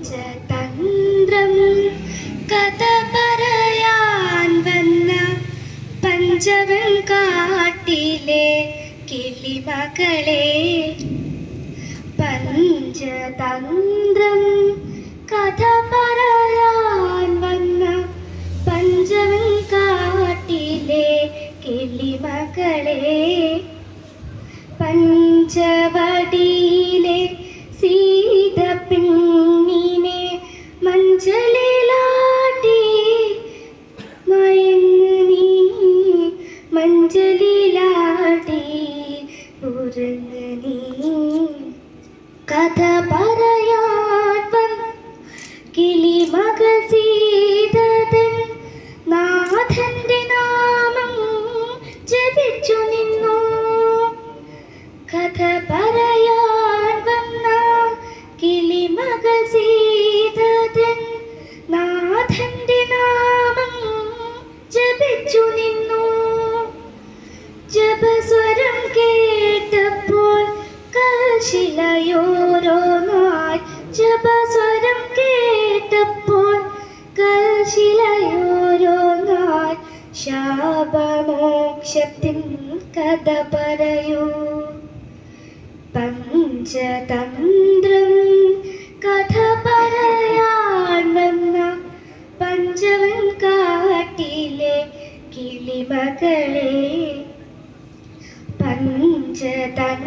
പഞ്ചതന്ത്രം കഥ പറയാൻ വന്ന പഞ്ചവൻ കാട്ടിലെ കിളിമകളെ. പഞ്ചതന്ത്രം കഥ പറയാൻ വന്ന പഞ്ചവൻ കാട്ടിലെ കിളിമകളെ. പഞ്ചവടിയിലെ സീത പെണ്ണിനെ മഞ്ചലിലാട്ടി മയങ്ങ് നീ, മഞ്ചലിലാട്ടി ഉറങ്ങ് നീ. കഥ പറയാൻ വന്ന കിളിമകൾ സീതതൻ നാഥന്റെ നാമം ജപിച്ചു നിന്നു. കഥ പറയാൻ വന്ന കിളിമകൾ സീതതൻ നാഥന്റെ നാമം ജപിച്ചു നിന്നു. ജപസ്വരം കേട്ടപ്പോൾ കൽശിലയോരോന്നായി, ജപസ്വരം കേട്ടപ്പോൾ കൽശിലയോരോന്നായി. ശാപമോക്ഷത്തിൻ കഥ പറയൂ. പഞ്ചതന്ത്രം കഥ പറയാൻ വന്ന പഞ്ചവൻ കാട്ടിലെ കിളിമകളെ. പഞ്ചതന്ത്രം